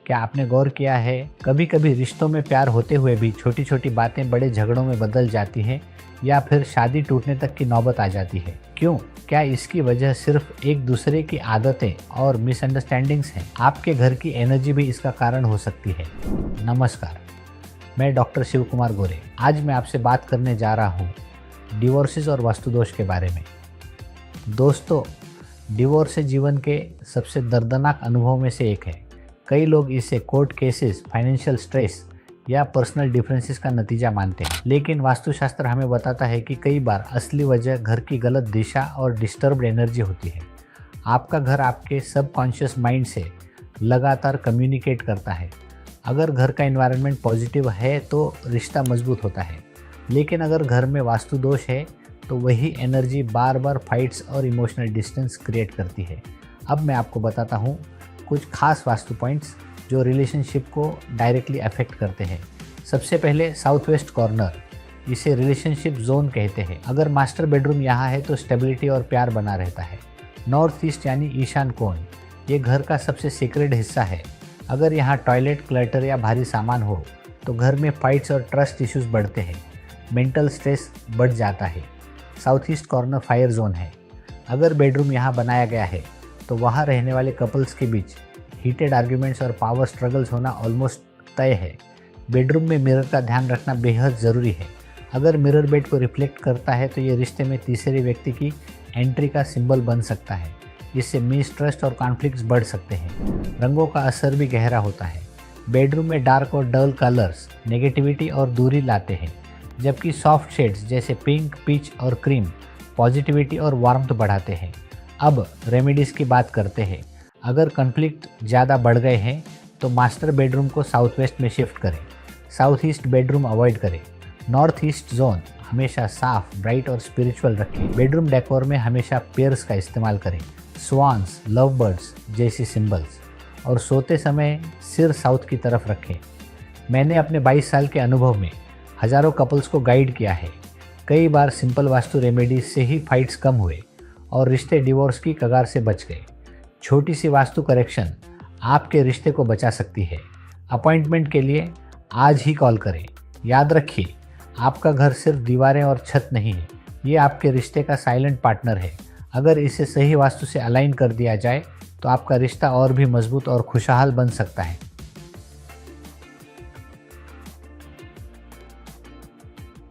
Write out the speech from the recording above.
क्या आपने गौर किया है, कभी कभी रिश्तों में प्यार होते हुए भी छोटी छोटी बातें बड़े झगड़ों में बदल जाती हैं या फिर शादी टूटने तक की नौबत आ जाती है। क्यों? क्या इसकी वजह सिर्फ एक दूसरे की आदतें और मिसअंडरस्टैंडिंग्स हैं? आपके घर की एनर्जी भी इसका कारण हो सकती है। नमस्कार, मैं डॉक्टर शिव कुमार गोरे। आज मैं आपसे बात करने जा रहा हूँ डिवोर्सेस और वास्तुदोष के बारे में। दोस्तों, डिवोर्स जीवन के सबसे दर्दनाक अनुभव में से एक है। कई लोग इसे कोर्ट केसेस, फाइनेंशियल स्ट्रेस या पर्सनल डिफरेंसेस का नतीजा मानते हैं, लेकिन वास्तुशास्त्र हमें बताता है कि कई बार असली वजह घर की गलत दिशा और डिस्टर्ब्ड एनर्जी होती है। आपका घर आपके सबकॉन्शियस माइंड से लगातार कम्युनिकेट करता है। अगर घर का एनवायरनमेंट पॉजिटिव है तो रिश्ता मजबूत होता है, लेकिन अगर घर में वास्तु दोष है तो वही एनर्जी बार बार फाइट्स और इमोशनल डिस्टेंस क्रिएट करती है। अब मैं आपको बताता हूँ कुछ खास वास्तु पॉइंट्स जो रिलेशनशिप को डायरेक्टली अफेक्ट करते हैं। सबसे पहले साउथ वेस्ट कॉर्नर, इसे रिलेशनशिप जोन कहते हैं। अगर मास्टर बेडरूम यहाँ है तो स्टेबिलिटी और प्यार बना रहता है। नॉर्थ ईस्ट यानी ईशान कोण, ये घर का सबसे सीक्रेट हिस्सा है। अगर यहाँ टॉयलेट, क्लटर या भारी सामान हो तो घर में फाइट्स और ट्रस्ट इश्यूज बढ़ते हैं, मेंटल स्ट्रेस बढ़ जाता है। South east corner fire zone है। अगर बेडरूम यहाँ बनाया गया है तो वहाँ रहने वाले कपल्स के बीच हीटेड आर्ग्यूमेंट्स और पावर स्ट्रगल्स होना ऑलमोस्ट तय है। बेडरूम में मिरर का ध्यान रखना बेहद ज़रूरी है। अगर मिरर बेड को रिफ्लेक्ट करता है तो ये रिश्ते में तीसरे व्यक्ति की एंट्री का सिंबल बन सकता है, जिससे मिसट्रस्ट और कॉन्फ्लिक्ट्स बढ़ सकते हैं। रंगों का असर भी गहरा होता है। बेडरूम में डार्क और डल कलर्स नेगेटिविटी और दूरी लाते हैं, जबकि सॉफ्ट शेड्स जैसे पिंक, पीच और क्रीम पॉजिटिविटी और वार्मथ बढ़ाते हैं। अब रेमेडीज़ की बात करते हैं। अगर कॉन्फ्लिक्ट ज़्यादा बढ़ गए हैं तो मास्टर बेडरूम को साउथ वेस्ट में शिफ्ट करें। साउथ ईस्ट बेडरूम अवॉइड करें। नॉर्थ ईस्ट जोन हमेशा साफ, ब्राइट और स्पिरिचुअल रखें। बेडरूम डेकोर में हमेशा पेयर्स का इस्तेमाल करें, स्वान्स, लव बर्ड्स जैसी सिंबल्स, और सोते समय सिर साउथ की तरफ रखें। मैंने अपने 22 साल के अनुभव में हज़ारों कपल्स को गाइड किया है। कई बार सिंपल वास्तु रेमेडीज से ही फाइट्स कम हुए और रिश्ते डिवोर्स की कगार से बच गए। छोटी सी वास्तु करेक्शन आपके रिश्ते को बचा सकती है। अपॉइंटमेंट के लिए आज ही कॉल करें। याद रखिए, आपका घर सिर्फ दीवारें और छत नहीं है, ये आपके रिश्ते का साइलेंट पार्टनर है। अगर इसे सही वास्तु से अलाइन कर दिया जाए तो आपका रिश्ता और भी मजबूत और खुशहाल बन सकता है।